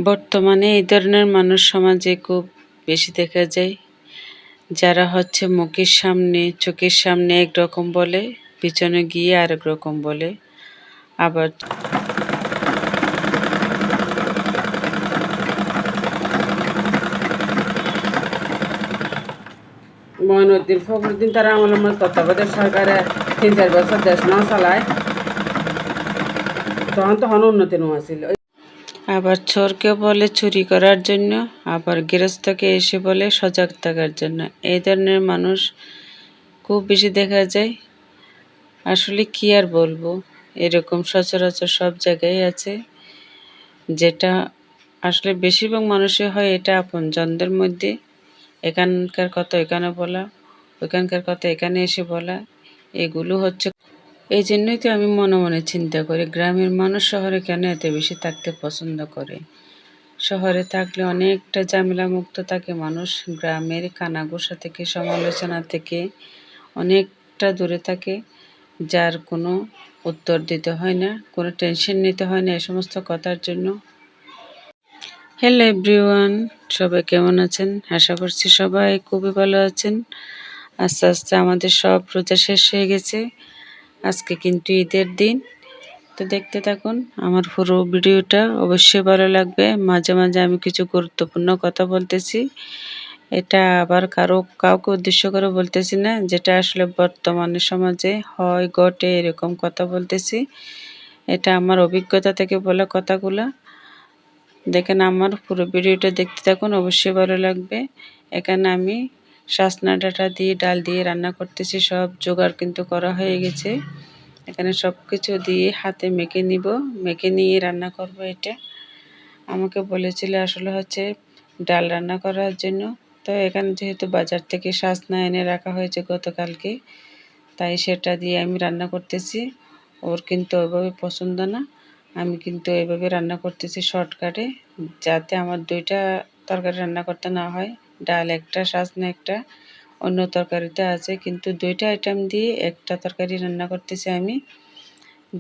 বর্তমানে এই ধরনের মানুষ সমাজে খুব বেশি দেখা যায়, যারা হচ্ছে মুখের সামনে চোখের সামনে একরকম বলে, পিছনে গিয়ে আরেক রকম বলে। আবার মঈনুদ্দিন ফখরুদ্দিন তারা আমলের তত্ত্বাবধায়ক সরকারে 3-4 বছর দেশ না চালায়, তখন উন্নতি নেওয়া ছিল। আবার চোরকে বলে চুরি করার জন্য, আবার গৃহস্থকে এসে বলে সজাগ থাকার জন্য। এই ধরনের মানুষ খুব বেশি দেখা যায়। আসলে কি আর বলবো, এরকম সচরাচর সব জায়গায় আছে, যেটা আসলে বেশিরভাগ মানুষের হয় এটা আপনজনদের মধ্যে। এখানকার কথা এখানে বলা, ওইখানকার কথা এখানে এসে বলা, এগুলো হচ্ছে। এই জন্যই তো আমি মনে মনে চিন্তা করি, গ্রামের মানুষ শহরে কেন এত বেশি থাকতে পছন্দ করে। শহরে থাকলে অনেকটা ঝামেলা মুক্ত থাকে মানুষ, গ্রামের কানাঘুষা থেকে সমালোচনা থেকে অনেকটা দূরে থাকে, যার কোনো উত্তর দিতে হয় না, কোনো টেনশন নিতে হয় না এ সমস্ত কথার জন্য। হ্যালো এভরিওয়ান, সবাই কেমন আছেন? আশা করছি সবাই খুবই ভালো আছেন। আস্তে আস্তে আমাদের সব রোজা শেষ হয়ে গেছে, আজকে কিন্তু ঈদের দিন। তো দেখতে থাকুন আমার পুরো ভিডিওটা, অবশ্যই ভালো লাগবে। মাঝে মাঝে আমি কিছু গুরুত্বপূর্ণ কথা বলতেছি, এটা আবার কাউকে উদ্দেশ্য করে বলতেছি না, যেটা আসলে বর্তমানে সমাজে হয় ঘটে এরকম কথা বলতেছি। এটা আমার অভিজ্ঞতা থেকে বলা কথাগুলা। দেখেন আমার পুরো ভিডিওটা দেখতে থাকুন, অবশ্যই ভালো লাগবে। এখানে আমি সাজনা ডাঁটা দিয়ে ডাল দিয়ে রান্না করতেছি, সব জোগাড় কিন্তু করা হয়ে গেছে। এখানে সব কিছু দিয়ে হাতে মেখে নিব, মেখে নিয়ে রান্না করব। এটা আমাকে বলেছিল আসলে হচ্ছে ডাল রান্না করার জন্য। তো এখানে যেহেতু বাজার থেকে সাজনা এনে রাখা হয়েছে গতকালকে, তাই সেটা দিয়ে আমি রান্না করতেছি। ওর কিন্তু ওইভাবে পছন্দ না, আমি কিন্তু এইভাবে রান্না করতেছি শর্টকাটে, যাতে আমার 2টা তরকারি রান্না করতে না হয়। ডাল একটা, সাজনা একটা, অন্য তরকারিতে আছে, কিন্তু 2টা আইটেম দিয়ে একটা তরকারি রান্না করতেছি আমি,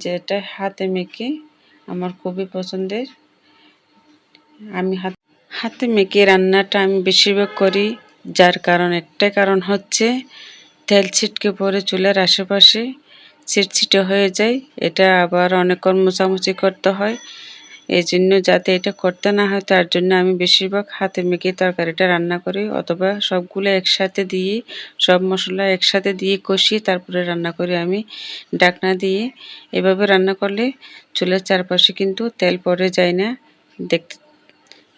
যেটা হাতে মেখে আমার খুবই পছন্দের। আমি হাতে মেখে রান্নাটা আমি বেশিরভাগ করি, যার একটাই কারণ হচ্ছে তেল ছিটকে পড়ে চুলার আশেপাশে ছিটছিটে হয়ে যায়, এটা আবার অনেকক্ষণ মোছামুছি করতে হয়। এই জন্য যাতে এটা করতে না হয়, তার জন্য আমি বেশিরভাগ হাতে মেখে তরকারিটা রান্না করি, অথবা সবগুলো একসাথে দিয়ে, সব মশলা একসাথে দিয়ে কষিয়ে তারপরে রান্না করি আমি ঢাকনা দিয়ে। এভাবে রান্না করলে চুলার চারপাশে কিন্তু তেল পড়ে যায় না। দেখতে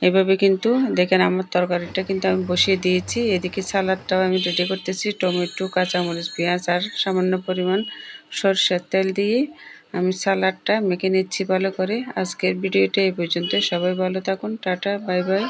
এভাবে কিন্তু দেখেন আমার তরকারিটা কিন্তু আমি বসিয়ে দিয়েছি। এদিকে সালাদটাও আমি রেডি করতেছি, টমেটো, কাঁচামরিচ, পেঁয়াজ আর সামান্য পরিমাণ সরষের তেল দিয়ে আমি সালাদটা মেখে নিচ্ছি ভালো করে। আজকের ভিডিওটা এই পর্যন্ত, সবাই ভালো থাকুন, টাটা, বাই বাই।